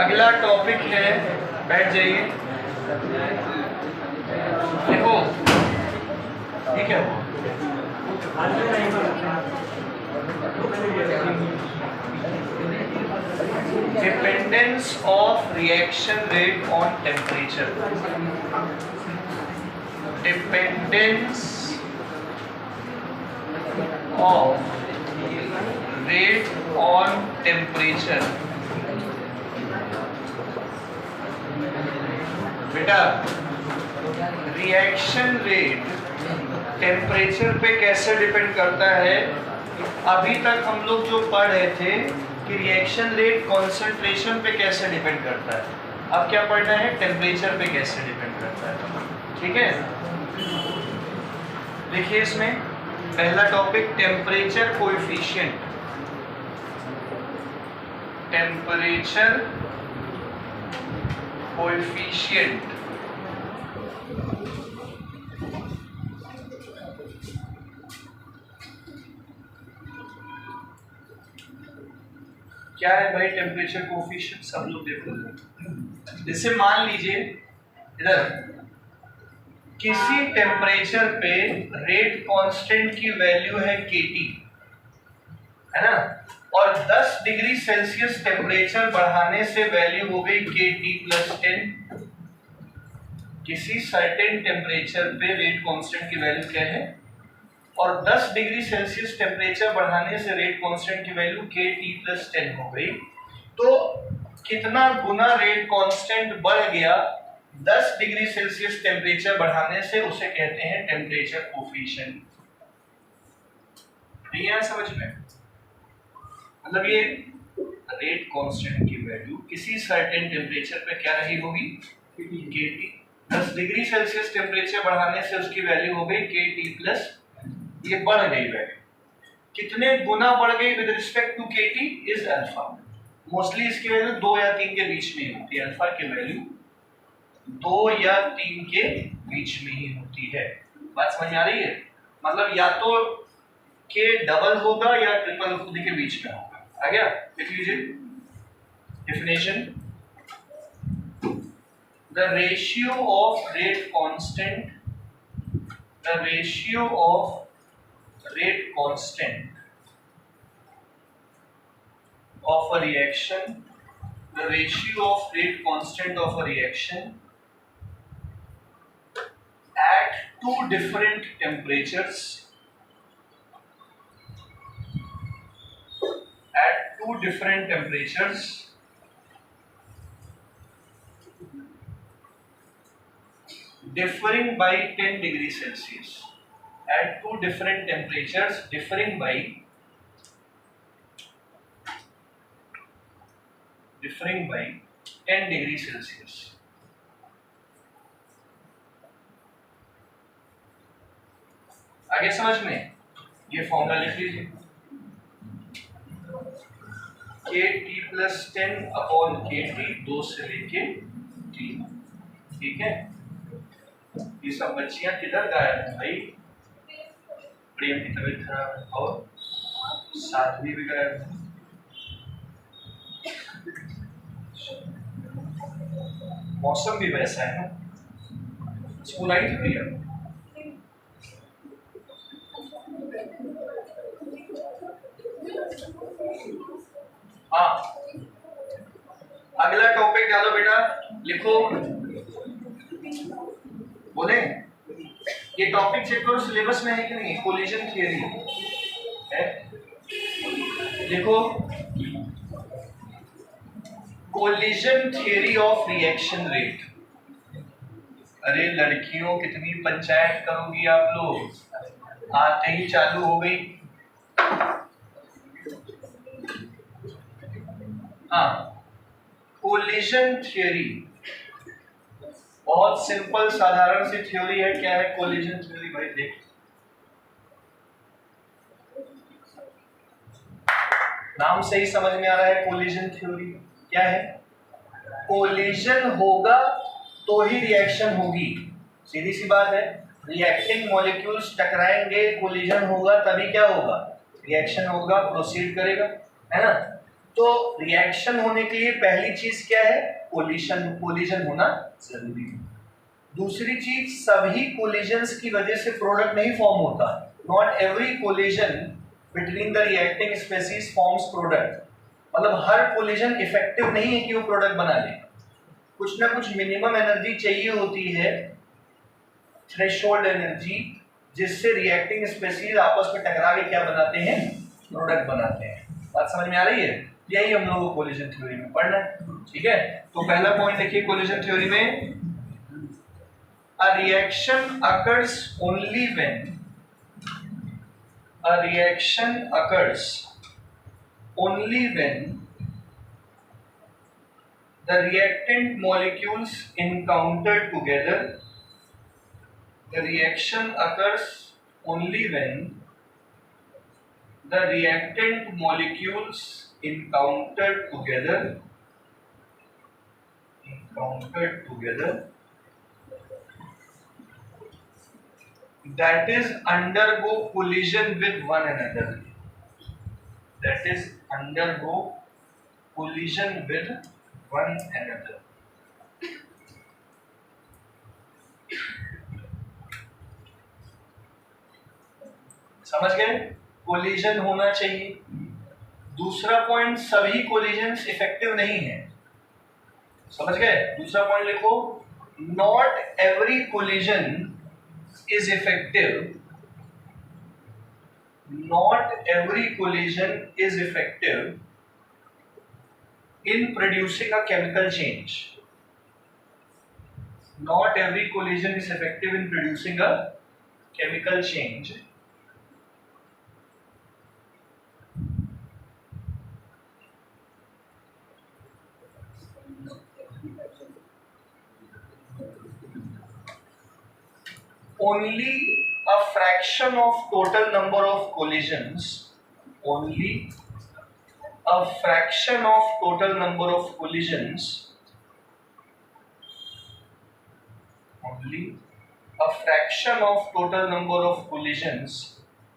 अगला टॉपिक है, बैठ जाइए, देखो ठीक है। Dependence of reaction rate on temperature. Dependence of rate on temperature. बेटा रिएक्शन रेट टेम्परेचर पे कैसे डिपेंड करता है? अभी तक हम लोग जो पढ़ रहे थे कि रिएक्शन रेट कॉन्सेंट्रेशन पे कैसे डिपेंड करता है, अब क्या पढ़ना है? टेम्परेचर पे कैसे डिपेंड करता है। ठीक है, देखिए इसमें पहला topic temperature coefficient. Temperature coefficient क्या है भाई? टेम्परेचर कोएफिशिएंट सब लोग देखो। जैसे मान लीजिए इधर किसी टेम्परेचर पे रेट कांस्टेंट की वैल्यू है kT, है ना, और 10 डिग्री सेल्सियस टेम्परेचर बढ़ाने से वैल्यू हो गई kT+10। किसी सर्टेन टेम्परेचर पे रेट कांस्टेंट की वैल्यू क्या है, और 10 डिग्री सेल्सियस टेम्परेचर बढ़ाने से रेट कांस्टेंट की वैल्यू kT+10 हो गई। तो कितना गुना रेट कांस्टेंट बढ़ गया 10 डिग्री सेल्सियस टेम्परेचर बढ़ाने से, उसे कहते हैं टेम्परेचर कोएफिशिएंट। नहीं है समझ में? मतलब ये रेट कांस्टेंट की वैल्यू किसी सर्टेन टेम्परेचर पे क्या रही होगी? kT। 10 डिग्री सेल्सियस टेम्परेचर बढ़ाने से उसकी वैल्यू हो गई kT+, ये बढ़ गई वैल्यू। कितने गुना बढ़ गई with respect to kT is alpha. Mostly इसकी वैल्यू 2 या 3 के बीच में ही होती है। अल्फा की वैल्यू 2 या 3 के बीच में ही होती है। बात समझ में आ रही है? मतलब या तो के डबल होगा या ट्रिपल खुद के बीच में होगा। आ गया? देख लीजिए definition. The ratio of rate constant, the ratio of rate constant of a reaction, the ratio of rate constant of a reaction at two different temperatures, at two different temperatures differing by 10 degrees Celsius, at two different temperatures differing by 10 degrees Celsius। आगे समझ में? ये formula लिख लीजिए, kT+10/kT, 2 से लेके 3। ठीक है, ये सब बच्चियां किधर गायब हैं भाई? प्रेम की तबीयत खराब है और साध्वी भी गायब है। मौसम भी वैसा है ना। स्कूल आई थी भैया? हाँ, अगला टॉपिक डालो बेटा, लिखो, बोले ये टॉपिक चेक करो सिलेबस में है कि नहीं। कोलिजन थियरी है, देखो collision theory of reaction rate. अरे लड़कियों कितनी पंचायत करोगी आप लोग, आते ही चालू हो गई। हाँ, कोलिजन थियरी बहुत सिंपल साधारण सी थ्योरी है। क्या है कोलिजन थ्योरी भाई? देख, नाम से ही समझ में आ रहा है कोलिजन थ्योरी क्या है। कोलिजन होगा तो ही रिएक्शन होगी, सीधी सी बात है। रिएक्टिंग मॉलिक्यूल्स टकराएंगे, कोलिजन होगा तभी क्या होगा? रिएक्शन होगा, प्रोसीड करेगा, है ना। तो रिएक्शन होने के लिए पहली चीज क्या है? कोलिजन होना जरूरी है। दूसरी चीज, सभी कोलिजन्स की वजह से प्रोडक्ट नहीं फॉर्म होता। Not every collision between the reacting species forms product. मतलब हर कोलिजन इफेक्टिव नहीं है कि वो प्रोडक्ट बना ले। कुछ ना कुछ मिनिमम एनर्जी चाहिए होती है, थ्रेशोल्ड एनर्जी, जिससे रिएक्टिंग स्पेसीज आपस में टकरा के क्या बनाते हैं? प्रोडक्ट बनाते हैं। बात समझ में आ रही है? यही हम लोगों को कोलिजन थ्योरी में पढ़ना है। ठीक है, तो पहला पॉइंट देखिए कोलिजन थ्योरी में, a reaction occurs only when the reactant molecules encounter together. The reaction occurs only when the reactant molecules encounter together that is undergo collision with one another. समझ गए? कोलिजन होना चाहिए। दूसरा point, सभी collisions effective नहीं है। समझ गए? दूसरा पॉइंट लिखो, not every collision is effective. Not every collision is effective in producing a chemical change. Not every collision is effective in producing a chemical change. Only a fraction of total number of collisions, only a fraction of total number of collisions, only a fraction of total number of collisions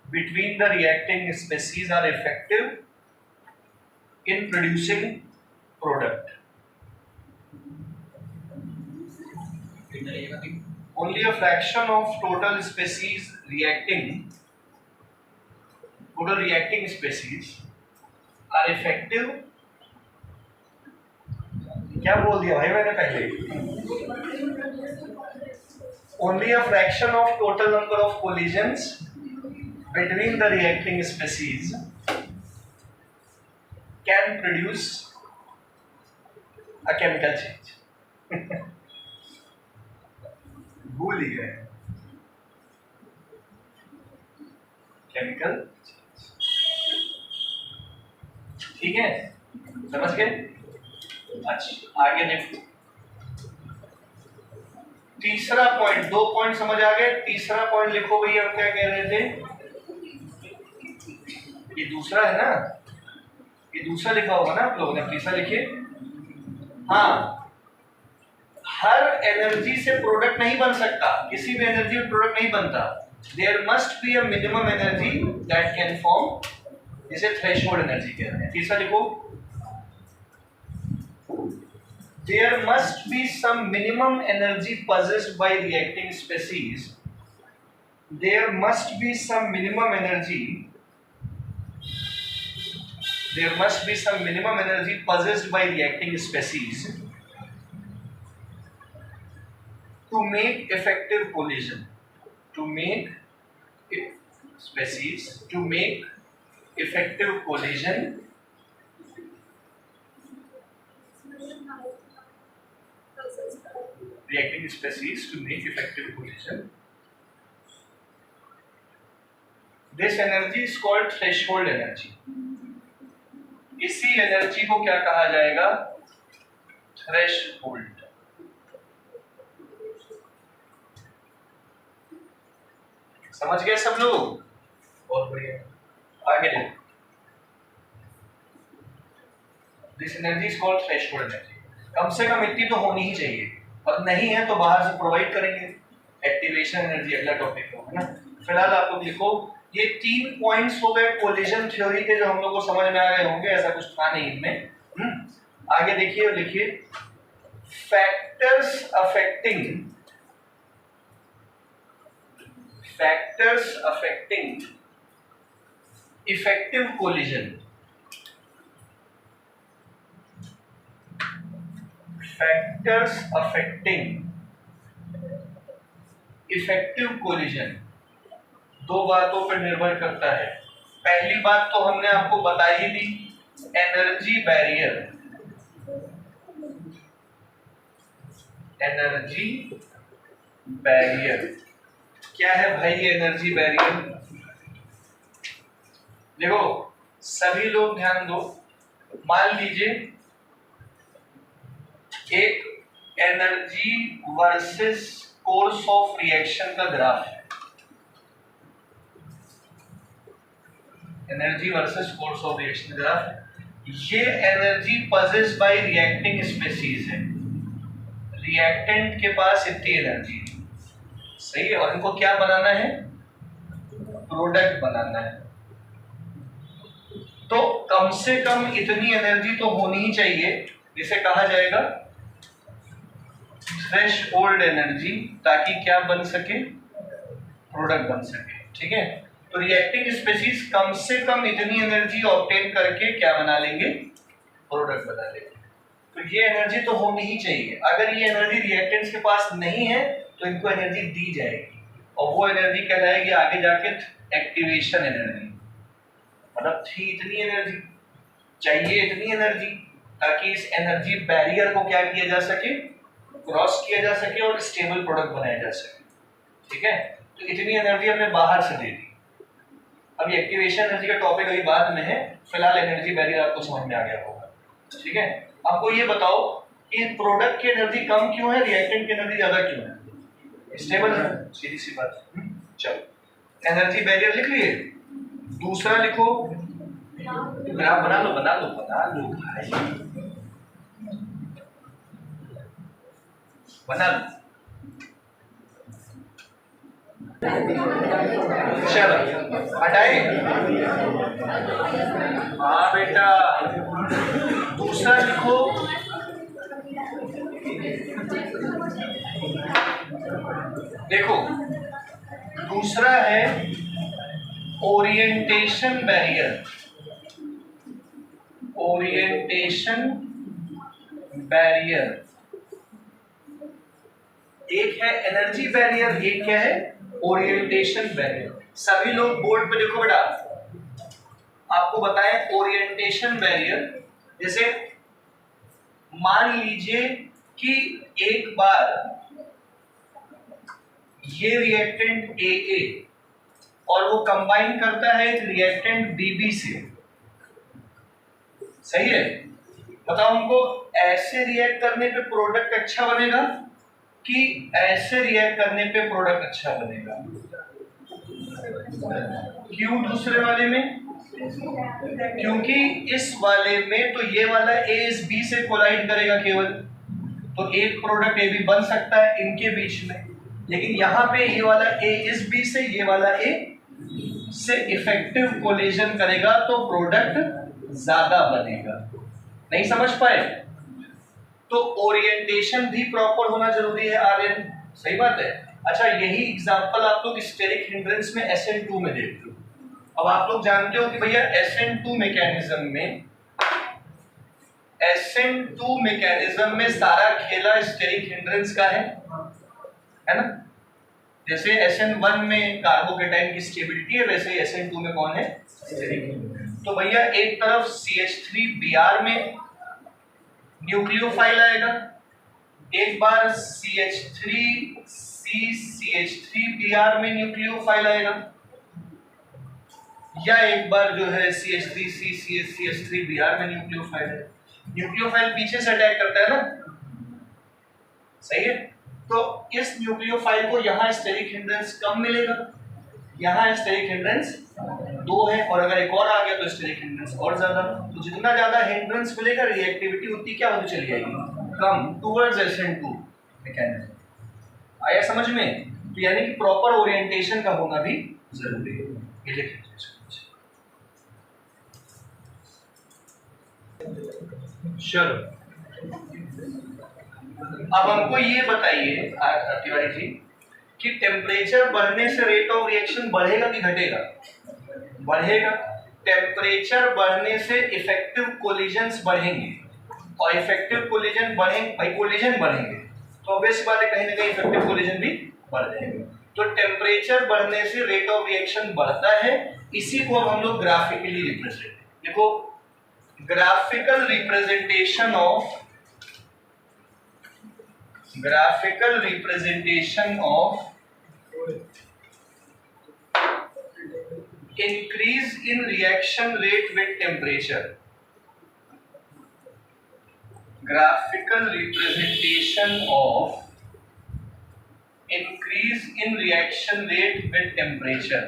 between the reacting species are effective in producing product. Only a fraction of total reacting species are effective. क्या बोल दिया भाई मैंने पहले? Only a fraction of total number of collisions between the reacting species can produce a chemical change. भूल ही गए। Chemical, ठीक है, समझ गए? अच्छा, आगे देखो। तीसरा पॉइंट, 2 पॉइंट समझ आ गए। तीसरा पॉइंट लिखो भैया, क्या कह रहे थे? ये दूसरा है ना, ये दूसरा लिखा होगा ना आप लोगों ने, तीसरा लिखिए। हाँ, हर एनर्जी से प्रोडक्ट नहीं बन सकता, किसी भी एनर्जी में प्रोडक्ट नहीं बनता। There must be a minimum energy that can form, जिसे थ्रेशोल्ड एनर्जी कहते हैं। तीसरा लिखो, there must be some minimum energy possessed by reacting species. There must be some minimum energy possessed by reacting species to make effective collision. To make effective collision, reacting species to make effective collision. This energy is called threshold energy. इसी energy को क्या कहा जाएगा? Threshold. समझ गए सब लोग? बहुत बढ़िया, आगे देखो। This energy is called threshold energy. कम से कम इतनी तो होनी ही चाहिए, और नहीं है तो बाहर से प्रोवाइड करेंगे। एक्टिवेशन एनर्जी अगला टॉपिक होगा ना। फिलहाल आप लोग लिखो, ये 3 पॉइंट्स हो गए कोलिजन थ्योरी के जो हम लोग को समझ में आ गए होंगे, ऐसा कुछ था नहीं इनमें। आगे देखिए और लिखिए, factors affecting effective collision. Factors affecting effective collision दो बातों पर निर्भर करता है। पहली बात तो हमने आपको बता ही दी, एनर्जी बैरियर। एनर्जी बैरियर क्या है भाई? एनर्जी बैरियर देखो सभी लोग ध्यान दो, मान लीजिए एक energy versus course of reaction का ग्राफ है। Energy versus course of reaction graph. ये energy possess by reacting species है, रिएक्टेंट के पास इतनी एनर्जी है, सही है, और इनको क्या बनाना है? प्रोडक्ट बनाना है। तो कम से कम इतनी एनर्जी तो होनी ही चाहिए जिसे कहा जाएगा थ्रेशहोल्ड एनर्जी, ताकि क्या बन सके? प्रोडक्ट बन सके। ठीक है, तो रिएक्टिंग स्पीशीज कम से कम इतनी एनर्जी ऑब्टेन करके क्या बना लेंगे? प्रोडक्ट बना लेंगे। तो ये एनर्जी तो होनी ही चाहिए। अगर ये एनर्जी रिएक्टेंट्स के पास नहीं है तो इनको एनर्जी दी जाएगी, और वो एनर्जी कहलाएगी आगे जाके एक्टिवेशन एनर्जी। मतलब थी इतनी एनर्जी, चाहिए इतनी एनर्जी, ताकि इस एनर्जी बैरियर को क्या किया जा सके? क्रॉस किया जा सके और स्टेबल प्रोडक्ट बनाया जा सके। ठीक है, तो इतनी एनर्जी हमने बाहर से दे दी। अभी एक्टिवेशन एनर्जी का टॉपिक अभी बाद में है, फिलहाल एनर्जी बैरियर आपको समझ में आ गया होगा। ठीक है, आपको ये बताओ कि प्रोडक्ट की एनर्जी कम क्यों है, रिएक्टेंट की एनर्जी ज्यादा क्यों है? स्टेबल है, सीधी सी बात। चलो एनर्जी बैरियर लिख लिए, दूसरा लिखो, ग्राफ बना लो भाई, बना लो। चलो हटाए, हाँ बेटा, दूसरा लिखो, देखो दूसरा है ओरिएंटेशन बैरियर। ओरिएंटेशन बैरियर एक है एनर्जी बैरियर, एक क्या है? Orientation barrier. सभी लोग बोर्ड पे देखो बेटा, आपको बताएं ओरिएंटेशन बैरियर। जैसे मान लीजिए कि एक बार ये रिएक्टेंट AA और वो कंबाइन करता है एक रिएक्टेंट BB से, सही है? बताओ हमको ऐसे रिएक्ट करने पे प्रोडक्ट अच्छा बनेगा कि ऐसे रिएक्ट करने पे प्रोडक्ट अच्छा बनेगा? क्यों दूसरे वाले में? क्योंकि इस वाले में तो ये वाला A इस B से कोलाइड करेगा केवल, तो एक प्रोडक्ट AB बन सकता है इनके बीच में, लेकिन यहाँ पे ये वाला A इस B से, ये वाला A से इफेक्टिव कोलिजन करेगा तो प्रोडक्ट ज्यादा बनेगा। नहीं समझ पाए? तो ओरिएंटेशन भी प्रॉपर होना जरूरी है आर्यन, सही बात है। अच्छा, यही एग्जांपल आप लोग स्टेरिक हिंड्रेंस में SN2 में देख लो। अब आप लोग जानते हो कि भैया SN2 मैकेनिज्म में सारा खेला स्टेरिक हिंड्रेंस का है ना? जैसे SN1 में कार्बोकेटाइन की स्टेबिलिटी है, वैसे ही SN2 में कौन है? Steric hindrance. तो भैया एक तरफ CH3Br में न्यूक्लियोफाइल आएगा, एक बार CH3Br में न्यूक्लियोफाइल आएगा, या एक बार जो है CH3CH3Br में न्यूक्लियोफाइल है। न्यूक्लियोफाइल पीछे से अटैक करता है ना, सही है? तो इस न्यूक्लियोफाइल को यहाँ स्टेरिक हिंड्रेंस कम मिलेगा, यहाँ स्टेरिक हिंड्रेंस 2 है, और अगर एक और आ गया तो स्टेरिक हिंड्रेंस और ज्यादा। तो जितना ज्यादा हिंड्रेंस मिलेगा रिएक्टिविटी उतनी क्या होती चली जाएगी? कम, टुवर्ड्स SN2 मैकेनिज्म। आया समझ में? तो यानी कि प्रॉपर ओरिएंटेशन का होना भी जरूरी है। ये लिख लीजिए। चलो अब हमको ये बताइए तिवारी जी कि टेम्परेचर बढ़ने से रेट ऑफ रिएक्शन बढ़ेगा कि घटेगा? बढ़ेगा। टेम्परेचर बढ़ने से इफेक्टिव कोलिजन्स बढ़ेंगे और इफेक्टिव कोलिजन बढ़ेंगे, भाई कोलिजन बढ़ेंगे तो ऑब्वियस बात है कहीं ना कहीं इफेक्टिव कोलिजन भी बढ़ जाएंगे। तो टेम्परेचर बढ़ने से रेट ऑफ रिएक्शन बढ़ता है, इसी को हम लोग ग्राफिकली रिप्रेजेंट, देखो graphical representation of increase in reaction rate with temperature. Graphical representation of increase in reaction rate with temperature.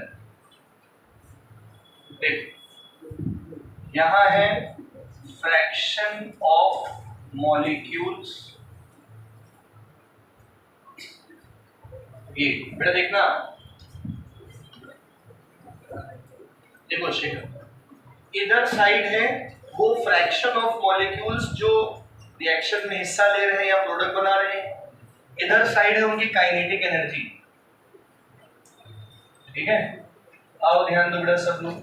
यहां है फ्रैक्शन ऑफ मॉलिक्यूल्स, ये बेटा देखना, देखो इधर साइड है वो फ्रैक्शन ऑफ मॉलिक्यूल्स जो रिएक्शन में हिस्सा ले रहे हैं या प्रोडक्ट बना रहे हैं, इधर साइड है उनकी काइनेटिक एनर्जी। ठीक है, आओ ध्यान दो बेटा सब लोग।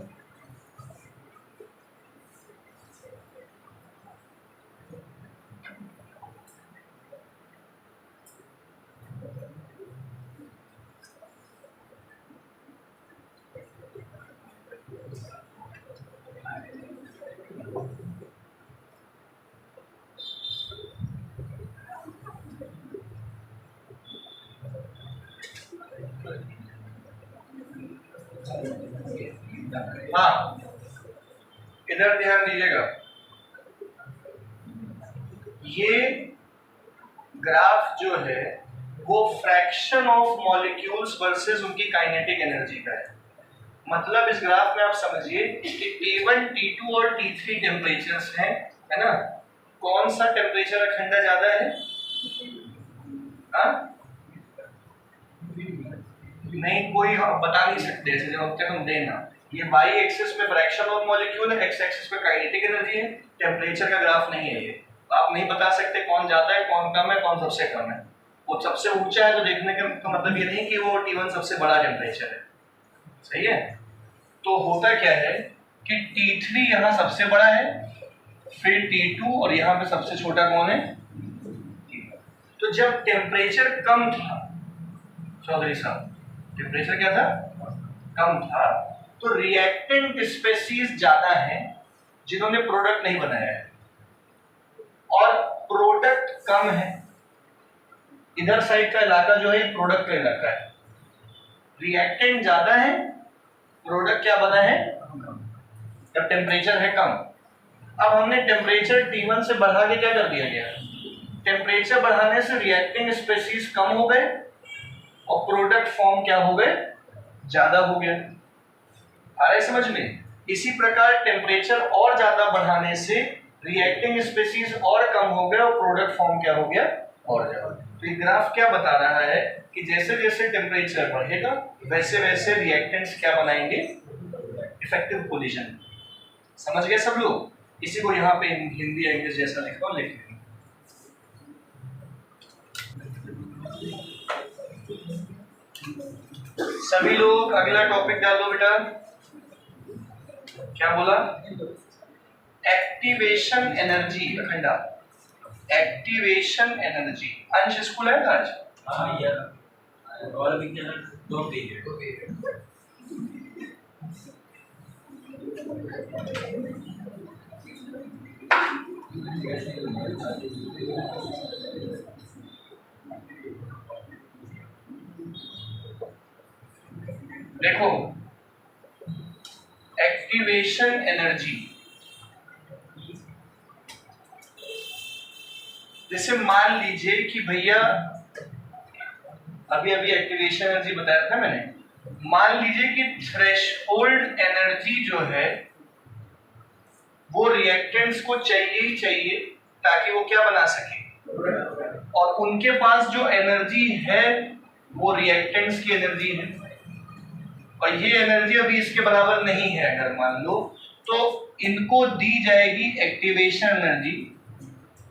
हाँ इधर ध्यान दीजिएगा, ये ग्राफ जो है वो फ्रैक्शन ऑफ मॉलिक्यूल्स वर्सेस उनकी काइनेटिक एनर्जी का है। मतलब इस ग्राफ में आप समझिए कि T1, T2 और T3 टेम्परेचर्स हैं, है ना? कौन सा टेम्परेचर अखंडा ज्यादा है? हाँ नहीं, कोई बता नहीं सकते ऐसे जब तक हम देना। ये y एक्सिस में फ्रैक्शन ऑफ मॉलिक्यूल है, x एक्सिस पे काइनेटिक एनर्जी है, टेम्परेचर का ग्राफ नहीं है ये। आप नहीं बता सकते कौन ज्यादा है, कौन कम है, कौन सबसे कम है। वो सबसे ऊंचा है तो देखने का मतलब ये नहीं कि वो T1 सबसे बड़ा टेम्परेचर है, सही है? तो होता क्या है कि T3 यहाँ सबसे बड़ा है, फिर T2 और यहाँ पे सबसे छोटा कौन है? तो जब टेम्परेचर कम था चौधरी साहब, टेम्परेचर क्या था? कम था, तो रिएक्टेंट स्पेसीज ज्यादा हैं जिन्होंने प्रोडक्ट नहीं बनाया है, और प्रोडक्ट कम है। इधर साइड का इलाका जो है प्रोडक्ट का इलाका है, रिएक्टेंट ज्यादा है, प्रोडक्ट क्या बना है? जब टेम्परेचर है कम। अब हमने टेम्परेचर T1 से बढ़ा के क्या कर दिया गया? टेम्परेचर बढ़ाने से रिएक्टिंग स्पेसीज कम हो गए और प्रोडक्ट फॉर्म क्या हो गए? ज्यादा हो गया। आ रहा है समझ में? इसी प्रकार टेम्परेचर और ज्यादा बढ़ाने से रिएक्टिंग स्पेसीज और कम हो गए और प्रोडक्ट फॉर्म क्या हो गया? और ज्यादा। तो ये ग्राफ क्या बता रहा है कि जैसे जैसे टेम्परेचर बढ़ेगा वैसे वैसे रिएक्टेंट्स क्या बनाएंगे? Effective collision. समझ गए सब लोग? इसी को यहाँ पे हिंदी इंग्लिश जैसा लिखा हो लिख लेंगे। सभी लोग अगला टॉपिक डाल दो बेटा। क्या बोला? Activation energy Akhanda, activation energy. अंश स्कूल है आज? हाँ यार, और विज्ञान दो पीरियड। देखो एक्टिवेशन एनर्जी, जैसे मान लीजिए कि भैया अभी अभी एक्टिवेशन एनर्जी बताया था मैंने, मान लीजिए कि थ्रेशहोल्ड एनर्जी जो है वो रिएक्टेंट्स को चाहिए ही चाहिए ताकि वो क्या बना सके, और उनके पास जो एनर्जी है वो रिएक्टेंट्स की एनर्जी है। और ये एनर्जी अभी इसके बराबर नहीं है अगर मान लो, तो इनको दी जाएगी एक्टिवेशन एनर्जी,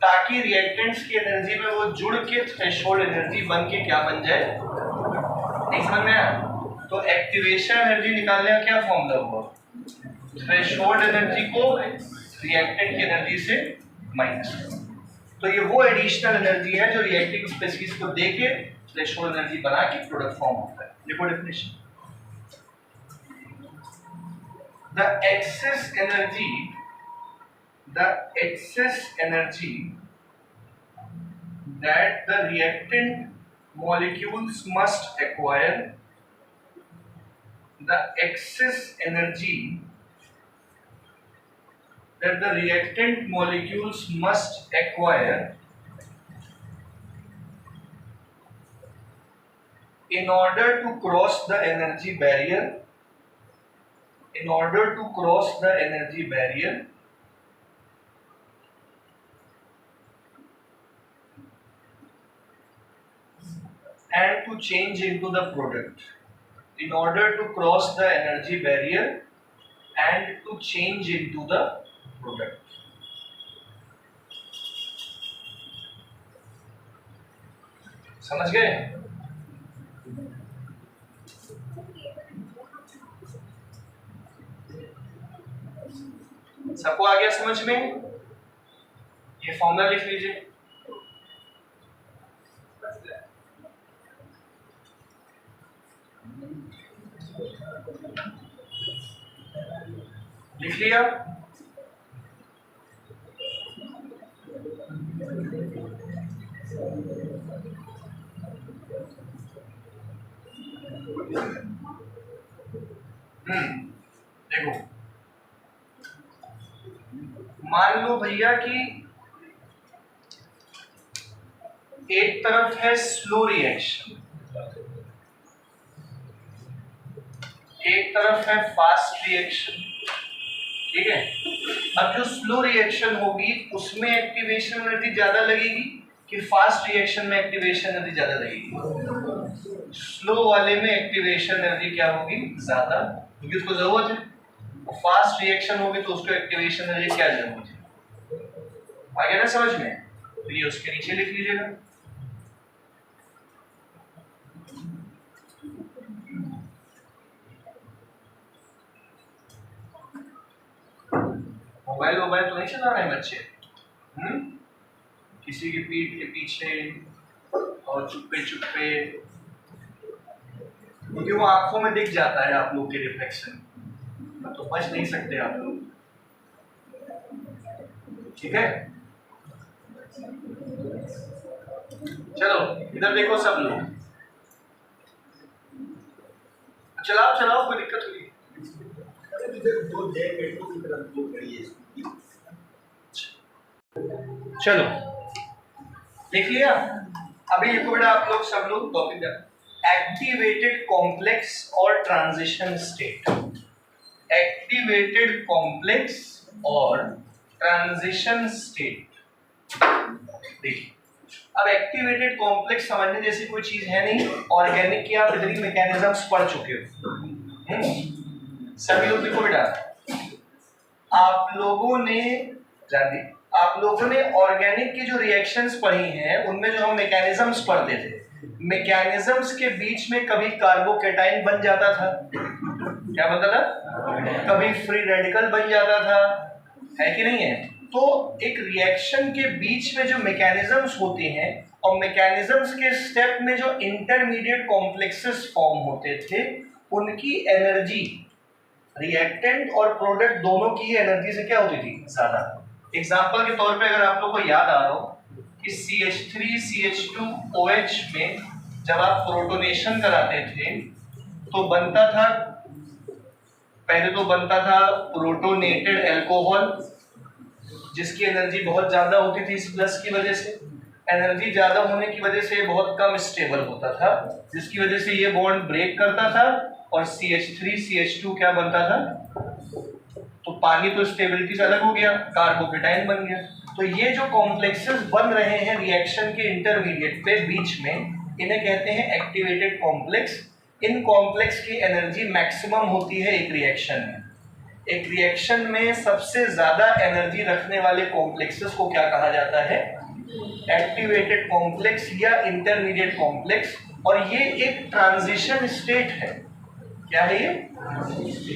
ताकि रिएक्टेंट्स की एनर्जी में वो जुड़ के थ्रेशोल्ड एनर्जी बन के क्या बन जाए, नहीं समझ में आया? तो एक्टिवेशन एनर्जी निकालने का क्या फॉर्मूला हुआ, थ्रेशोल्ड एनर्जी को रिएक्टेंट की एनर्जी से माइनस। तो ये वो एडिशनल एनर्जी है जो रिएक्टिंग स्पीशीज को देके थ्रेशोल्ड एनर्जी बना के प्रोडक्ट फॉर्म होता है। देखो definition, the excess energy that the reactant molecules must acquire, the excess energy that the reactant molecules must acquire in order to cross the energy barrier, and to change into the product, in order to cross the energy barrier and to change into the product. समझ गए? सबको आ गया समझ में? ये formula लिख लीजिए। लिख लिया? देखो, मान लो भैया कि एक तरफ है स्लो रिएक्शन, एक तरफ है फास्ट रिएक्शन, ठीक है? अब जो स्लो रिएक्शन होगी उसमें एक्टिवेशन एनर्जी ज्यादा लगेगी कि फास्ट रिएक्शन में एक्टिवेशन एनर्जी ज्यादा लगेगी? स्लो वाले में एक्टिवेशन एनर्जी क्या होगी, ज्यादा, क्योंकि उसको जरूरत है। फास्ट रिएक्शन होगी तो उसको एक्टिवेशन एनर्जी क्या जरूरत है? आ गया ना समझ में? तो ये उसके नीचे लिख लीजिएगा। मोबाइल तो नहीं चला रहे बच्चे? किसी की पीठ के पीछे और चुप्पे चुप्पे, क्योंकि वो आंखों में दिख जाता है आप लोग के रिफ्लेक्शन, तो बच नहीं सकते आप लोग, ठीक है? चलो इधर देखो सब लोग, चलाओ कोई दिक्कत हुई? चलो लिख लिया? अभी लिखो बेटा आप लोग, सब लोग टॉपिक एक्टिवेटेड कॉम्प्लेक्स और ट्रांजिशन स्टेट। एक्टिवेटेड कॉम्प्लेक्स और ट्रांजिशन स्टेट। देखिए, अब एक्टिवेटेड कॉम्प्लेक्स समझने जैसी कोई चीज है नहीं, ऑर्गेनिक की आप इतनी मैकेनिज्म्स पढ़ चुके हो सभी लोग। देखो बेटा, आप लोगों ने ऑर्गेनिक की जो रिएक्शंस पढ़ी हैं उनमें जो हम मैकेनिज्म्स पढ़ते थे, मैकेनिज्म्स के बीच में कभी कार्बोकेटाइन बन जाता था, क्या बनता था? कभी फ्री रेडिकल बन जाता था, है कि नहीं है? तो एक रिएक्शन के बीच में जो मैकेनिज्म्स होते हैं और मैकेनिज्म्स के स्टेप में जो इंटरमीडिएट कॉम्प्लेक्सेस फॉर्म होते थे, उनकी एनर्जी रिएक्टेंट और प्रोडक्ट दोनों की एनर्जी से क्या होती थी, ज्यादा। एग्जांपल के तौर पे अगर आप लोग को याद आ रहा हो कि CH3CH2OH में जब आप प्रोटोनेशन कराते थे तो बनता था, पहले तो बनता था प्रोटोनेटेड अल्कोहल, जिसकी एनर्जी बहुत ज्यादा होती थी इस प्लस की वजह से। एनर्जी ज्यादा होने की वजह से बहुत कम स्टेबल होता था, जिसकी वजह से ये बॉन्ड ब्रेक करता था और CH3CH2 क्या बनता था, तो पानी तो स्टेबिलिटी से अलग हो गया, कार्बोकेटाइन बन गया। तो ये जो कॉम्प्लेक्सेस बन रहे हैं रिएक्शन के इंटरमीडिएट पे बीच में, इन्हें कहते हैं एक्टिवेटेड कॉम्प्लेक्स इन कॉम्प्लेक्स की एनर्जी मैक्सिमम होती है एक रिएक्शन में। एक रिएक्शन में सबसे ज्यादा एनर्जी रखने वाले कॉम्प्लेक्सेस को क्या कहा जाता है? एक्टिवेटेड कॉम्प्लेक्स या इंटरमीडिएट कॉम्प्लेक्स। और ये एक ट्रांजिशन स्टेट है। क्या है ये?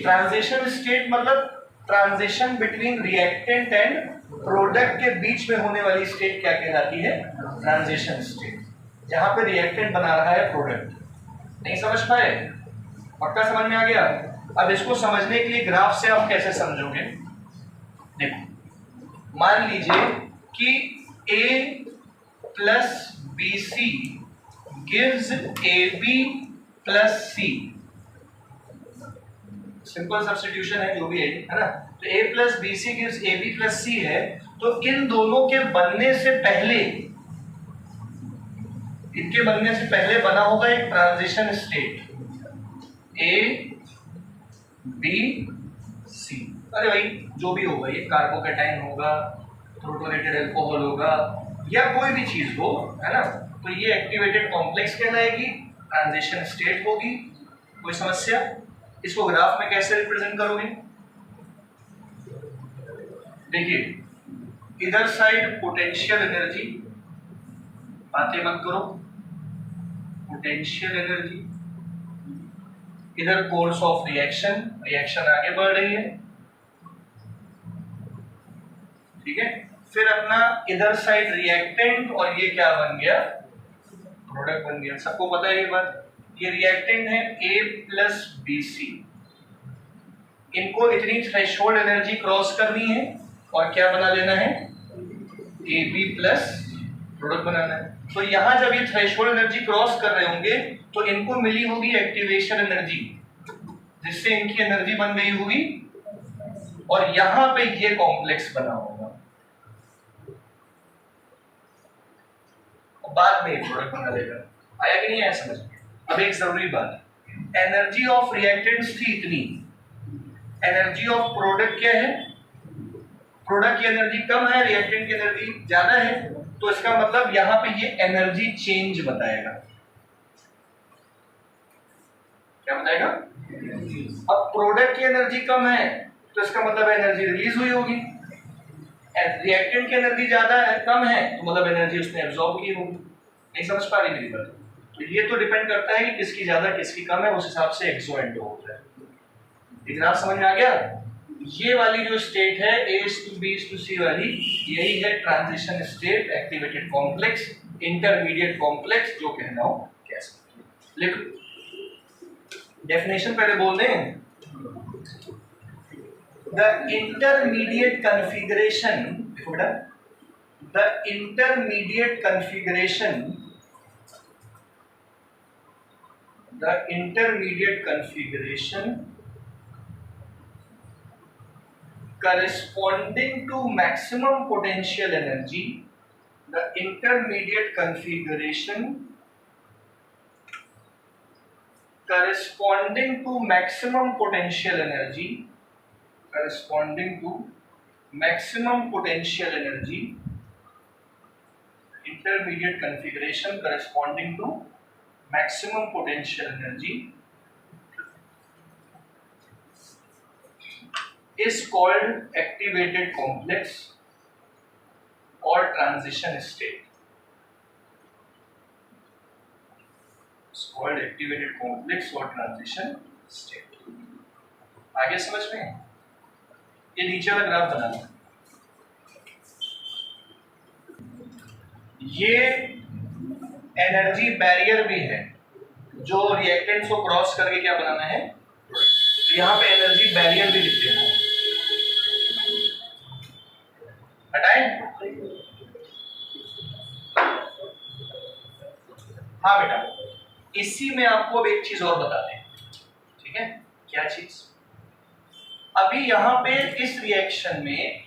ट्रांजिशन स्टेट मतलब transition between reactant and product के बीच में होने वाली स्टेट क्या कहलाती है? Transition state. जहां पे रिएक्टेंट बना रहा है प्रोडक्ट। नहीं समझ पाए? पक्का समझ में आ गया? अब इसको समझने के लिए ग्राफ से आप कैसे समझोगे? देखो, मान लीजिए कि A plus B C gives A B plus C. Simple substitution है, जो भी है ना। तो A plus B C gives A B plus C है, तो इन दोनों के बनने से पहले, इनके बनने से पहले बना होगा एक transition state A B C। अरे भाई जो भी होगा, ये कार्बोकेटाइन होगा, प्रोटोनेटेड अल्कोहल होगा, या कोई भी चीज हो, है ना। तो ये एक्टिवेटेड कॉम्प्लेक्स कहलाएगी, ट्रांजिशन स्टेट होगी। कोई समस्या? इसको ग्राफ में कैसे रिप्रेजेंट करोगे? देखिए, इधर साइड पोटेंशियल एनर्जी, बातें मत करो, पोटेंशियल एनर्जी। इधर कोर्स ऑफ रिएक्शन, रिएक्शन आगे बढ़ रही है, ठीक है। फिर अपना इधर साइड रिएक्टेंट, और ये क्या बन गया? प्रोडक्ट बन गया। सबको पता है ये बात। ये रिएक्टेंट है A प्लस बी सी। इनको इतनी थ्रेशोल्ड एनर्जी क्रॉस करनी है और क्या बना लेना है? ए बी प्लस प्रोडक्ट बनाना है। तो यहां जब ये थ्रेशोल्ड एनर्जी क्रॉस कर रहे होंगे तो इनको मिली होगी एक्टिवेशन एनर्जी, जिससे इनकी एनर्जी बन गई होगी, और यहां पे ये कॉम्प्लेक्स बना होगा। बाद में प्रोडक्ट बना लेगा। आया कि नहीं आया समझ में? अब एक जरूरी बात, एनर्जी ऑफ रिएक्टेंट्स थी इतनी, एनर्जी ऑफ प्रोडक्ट क्या है? प्रोडक्ट की एनर्जी कम है, रिएक्टेंट की एनर्जी ज्यादा है, तो इसका मतलब यहां पे ये एनर्जी चेंज बताएगा। क्या बताएगा? अब प्रोडक्ट की एनर्जी कम है तो इसका मतलब एनर्जी रिलीज हुई होगी। रिएक्टेंट की एनर्जी ज्यादा है, कम है, तो मतलब एनर्जी उसने एब्जॉर्ब की होगी। नहीं समझ पा रही मेरी बात? तो ये तो डिपेंड करता है कि किसकी ज्यादा किसकी कम है, उस हिसाब से एक्सो एंडो होता है। ग्राफ समझ में आ गया? ये वाली जो स्टेट है A to B to C वाली, यही है transition state, activated complex, intermediate complex, जो कहना हो कह सकते। लिख, डेफिनेशन पहले बोल दें। The intermediate configuration, the intermediate configuration, the intermediate configuration corresponding to maximum potential energy, the intermediate configuration corresponding to maximum potential energy, corresponding to maximum potential energy, intermediate configuration corresponding to maximum potential energy is called activated complex or transition state. It's called activated complex or transition state. आगे समझ में? ये नीचे वाला graph बनाना। ये energy barrier भी है, जो रिएक्टेंट्स को क्रॉस करके क्या बनाना है? तो यहाँ पे एनर्जी बैरियर भी लिख देना। हटाएं? हाँ बेटा, इसी में आपको अब एक चीज और बता दें, ठीक है? क्या चीज? अभी यहां पे इस रिएक्शन में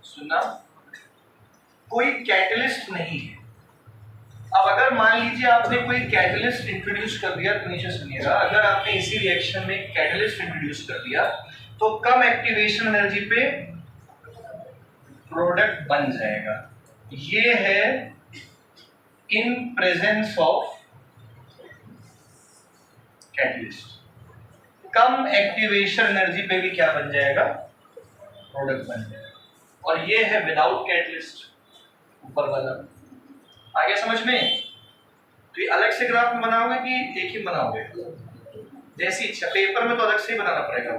सुना, कोई कैटलिस्ट नहीं है। अब अगर मान लीजिए आपने कोई कैटलिस्ट इंट्रोड्यूस कर दिया, तो नीचे सुनिएगा, अगर आपने इसी रिएक्शन में कैटलिस्ट इंट्रोड्यूस कर दिया तो कम एक्टिवेशन एनर्जी पे प्रोडक्ट बन जाएगा। ये है in presence of catalyst. Come activation energy पे भी क्या बन जाएगा, प्रोडक्ट बन जाएगा। और ये है विदाउट कैटलिस्ट, ऊपर वाला। आगे समझ में? तो ये अलग से ग्राफ में बनाओगे कि एक ही बनाओगे? जैसी इच्छा, पेपर में तो अलग से ही बनाना पड़ेगा।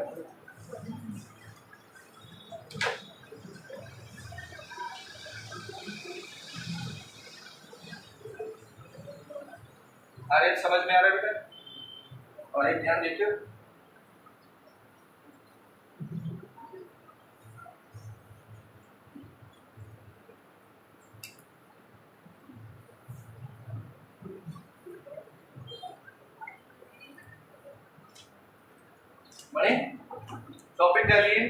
अरे समझ में आ रहा है बेटा? और एक ध्यान देते हो, बने टॉपिक डालिए।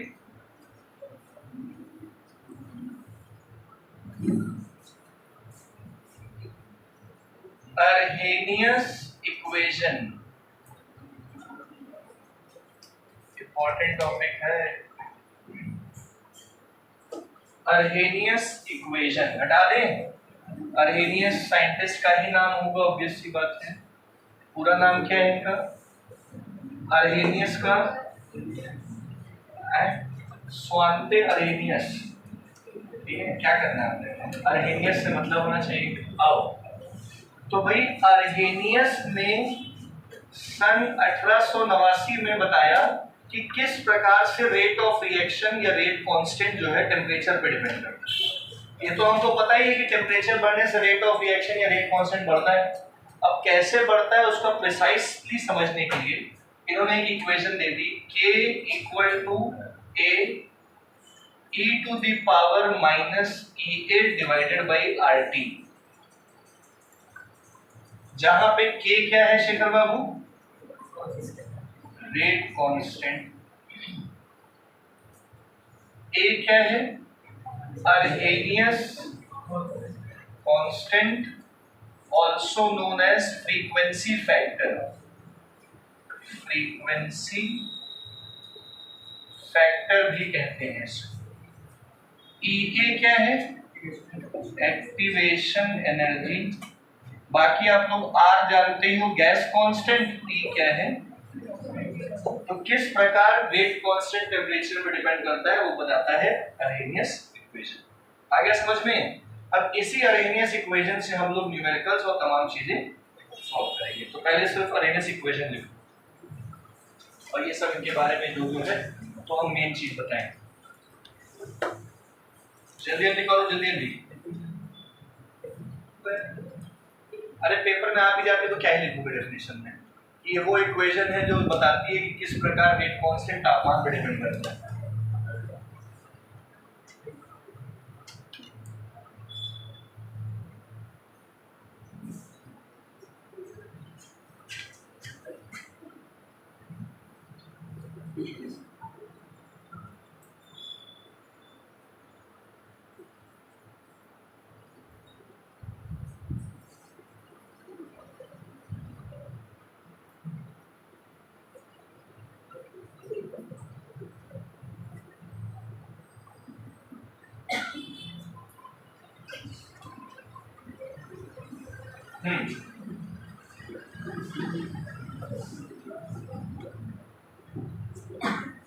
अर्हेनियस इक्वेशन, इंपॉर्टेंट टॉपिक है। अर्हेनियस इक्वेशन हटा दें, अर्हेनियस साइंटिस्ट का ही नाम होगा, ऑब्वियस सी बात है। पूरा नाम क्या है इनका? अर्हेनियस का स्वांते अर्हेनियस। ठीक है, क्या करना है? अर्हेनियस से मतलब होना चाहिए आओ। तो भाई अर्हेनियस ने सन 1889 में बताया कि किस प्रकार से रेट ऑफ रिएक्शन या रेट कांस्टेंट जो है टेम्परेचर पे डिपेंड करता है। ये तो हमको पता ही है कि टेम्परेचर बढ़ने से रेट ऑफ रिएक्शन या रेट कांस्टेंट बढ़ता है। अब कैसे बढ़ता है उसका प्रिसाइसली समझने के लिए इन्होंने एक इक्वेशन दे दी, K equal to A e to the power minus EA divided by RT, जहां पे K क्या है Shekhar babu? Rate constant. A क्या है? Arrhenius constant, also known as frequency factor. Frequency factor भी कहते हैं इसको। EA क्या है? Activation energy. बाकी आप लोग R जानते ही हो, गैस कांस्टेंट। E क्या है? तो किस प्रकार रेट कांस्टेंट टेम्परेचर पे डिपेंड करता है वो बताता है अर्हेनियस इक्वेशन। आ गया समझ में? अब इसी अर्हेनियस इक्वेशन से हम लोग न्यूमेरिकल्स और तमाम चीजें सॉल्व करेंगे। तो पहले सिर्फ अर्हेनियस इक्वेशन लिखो और ये सब इनके बारे में जो है तो हम मेन चीज बताएं। जल्दी जल्दी करो, जल्दी जल्दी। अरे पेपर में आप ही जाते तो क्या ही लिखोगे डेफिनेशन में? ये वो इक्वेशन है जो बताती है कि किस प्रकार रेट कांस्टेंट तापमान पर डिपेंड करता है।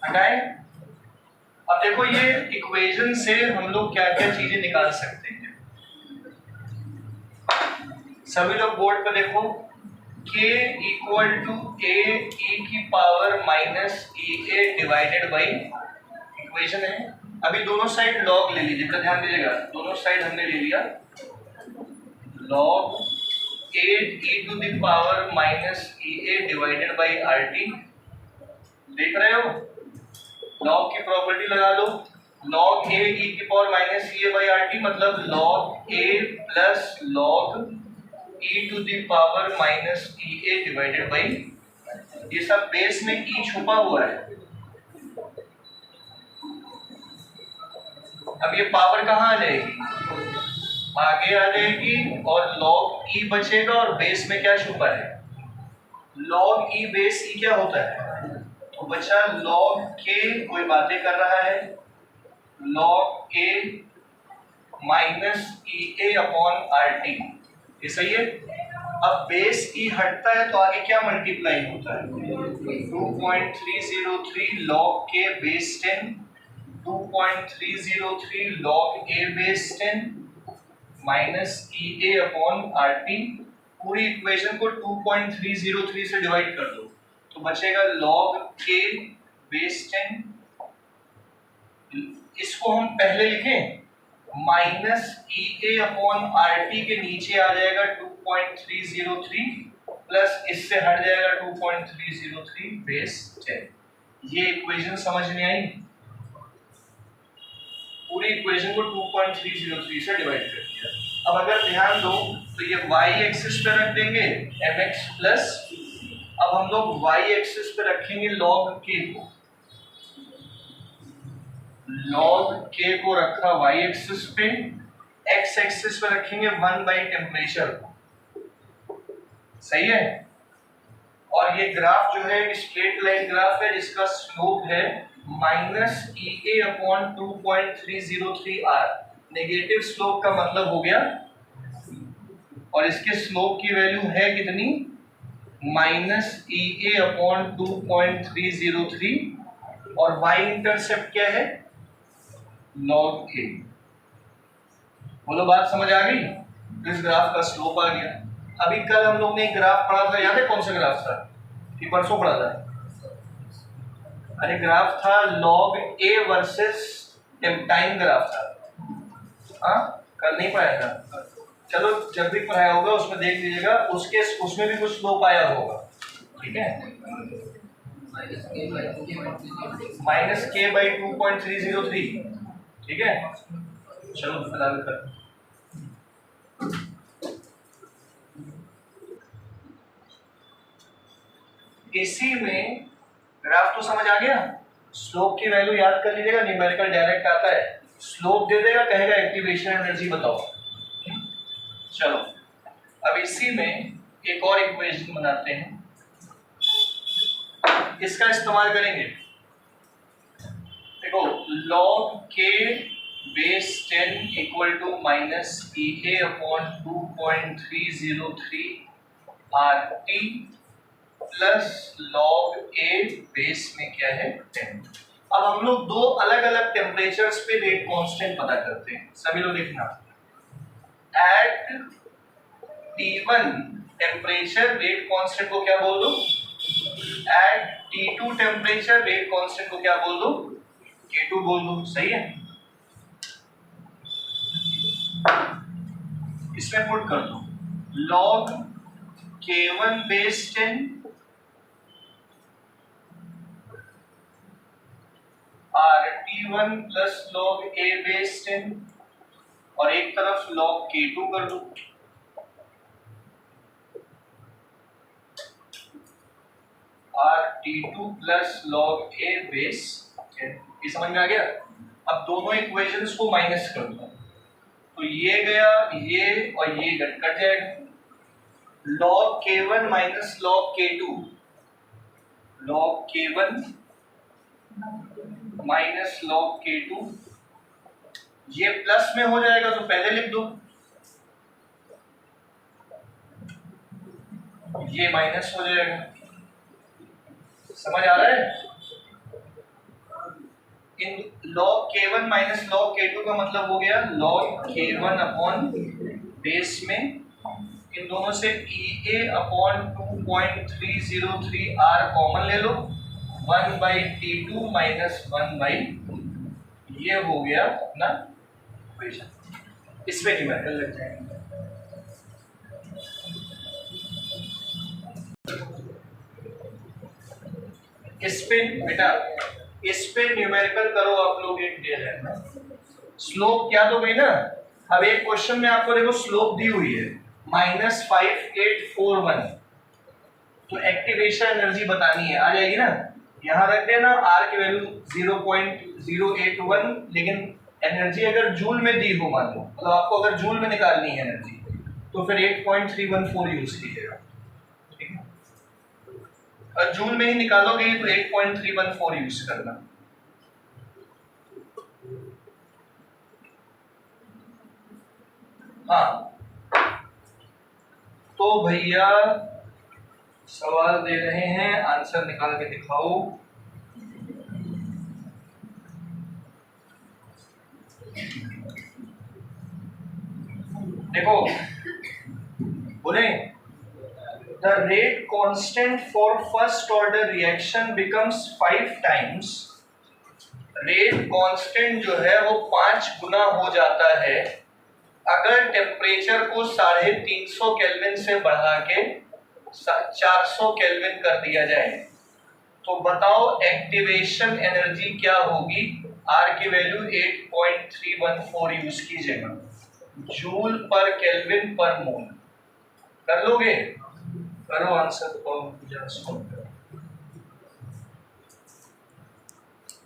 हटाएं। अब देखो ये इक्वेशन से हम लोग क्या क्या चीजें निकाल सकते हैं। सभी लोग बोर्ड पर देखो, K equal to A e की power minus EA divided by, equation है। अभी दोनों साइड लॉग ले लीजिए, तो ध्यान दीजिएगा, दोनों साइड हमने ले लिया log 8 e to the power minus EA divided by RT। देख रहे हो? लॉग की प्रॉपर्टी लगा लो, लॉग A e की power minus EA by RT मतलब log A plus log e to the power minus EA divided by, ये सब बेस में e छुपा हुआ है। अब ये पावर कहाँ आ जाएगी? आगे आ जाएगी और लॉग e बचेगा और बेस में क्या छुपा है? लॉग e बेस e क्या होता है? तो बचा लॉग k, कोई बातें कर रहा है, log a minus EA upon RT। ये सही है? अब बेस ई हटता है तो आगे क्या मल्टीप्लाई होता है? 2.303 log k base 10, 2.303 log a base 10 minus E A upon R T. पूरी इक्वेशन को 2.303 से डिवाइड कर दो तो बचेगा log k बेस 10। इसको हम पहले लिखें minus E A upon R T के नीचे आ जाएगा 2.303 प्लस इससे हट जाएगा 2.303 बेस 10। ये इक्वेशन समझ में आई? पूरी इक्वेशन को 2.303 से डिवाइड कर दिया। अब अगर ध्यान दो तो ये y एक्सिस पे रख देंगे mx प्लस, अब हम लोग y एक्सिस पे रखेंगे log k को, log k को रखा y एक्सिस पे, x एक्सिस पे रखेंगे 1 बाई टेम्परेचर को। सही है? और ये ग्राफ जो है स्ट्रेट लाइन ग्राफ है जिसका स्लोप है minus E A upon 2.303 R. Negative slope का मतलब हो गया, और इसके स्लोप की वैल्यू है कितनी? माइनस ई ए अपॉन 2.303, और y इंटरसेप्ट क्या है? log a। बोलो बात समझ आ गई? इस ग्राफ का स्लोप आ गया। अभी कल हम लोग ने एक ग्राफ पढ़ा था, याद है कौन सा ग्राफ था? कि परसों पढ़ा था? अरे ग्राफ था log a versus time graph था। हाँ, कल नहीं पढ़ाया था? चलो जब भी पढ़ाया होगा उसमें देख लीजिएगा, उसमें भी कुछ स्लोप आया होगा। ठीक है, माइनस के बाई 2.303। ठीक है, चलो फिलहाल कर। इसी में ग्राफ तो समझ आ गया, स्लोप की वैल्यू याद कर लीजिएगा, न्यूमेरिकल डायरेक्ट आता है, स्लोप दे देगा, कहेगा एक्टिवेशन एनर्जी बताओ। चलो अब इसी में एक और इक्वेशन बनाते हैं, इसका इस्तेमाल करेंगे। देखो log k base 10 equal to minus E A upon 2.303 R T plus log a base में क्या है 10। अब हम लोग दो अलग अलग टेम्परेचर्स पे रेट कांस्टेंट पता करते हैं। सभी लोग लिखना, eight T1 temperature rate constant को क्या बोल दो? Eight T2 temperature rate constant को क्या बोल दो? K2 बोल दो। सही है, इसमें पुट कर दो log K1 base 10 RT1 plus log A base 10, और एक तरफ log K2 कर दो। RT2 plus log A base 10। ये समझ में आ गया? अब दोनों इक्वेशंस को माइनस कर दो तो ये गया ये और ये कट जाएगा। log K1 minus log K2, log K1 minus log K2, ये प्लस में हो जाएगा तो पहले लिख दो, ये माइनस हो जाएगा। समझ आ रहा है? इन log K1 minus log K2 का मतलब हो गया log K1 अपॉन बेस में, इन दोनों से EA अपॉन 2.303 R कॉमन ले लो, 1 बाई T2 माइनस 1 बाई, ये हो गया अपना इक्वेशन। इसमें न्यूमेरिकल लग जाएंगे। इस पे बेटा, इस पे न्यूमेरिकल करो आप लोग, एक दे है स्लोप क्या दो गई ना। अब एक क्वेश्चन में आपको देखो स्लोप दी हुई है -5841, तो एक्टिवेशन एनर्जी बतानी है, आ जाएगी ना। यहाँ रख देना आर की वैल्यू 0.081, लेकिन एनर्जी अगर जूल में दी हो, मान लो मतलब आपको अगर जूल में निकालनी है एनर्जी तो फिर 8.314 यूज कीजिएगा। ठीक है, और जूल में ही निकालोगे तो 8.314 यूज करना। हाँ तो भैया सवाल दे रहे हैं, आंसर निकाल के दिखाओ। देखो बोले the rate constant for first order reaction becomes 5 times। Rate constant जो है वो 5 गुना हो जाता है अगर टेम्परेचर को 350 केल्विन से बढ़ा के 400 केल्विन कर दिया जाए। तो बताओ एक्टिवेशन एनर्जी क्या होगी। आर की वैल्यू 8.314 यूज कीजिएगा, जूल पर केल्विन पर मोल। कर लोगे? करो आंसर तो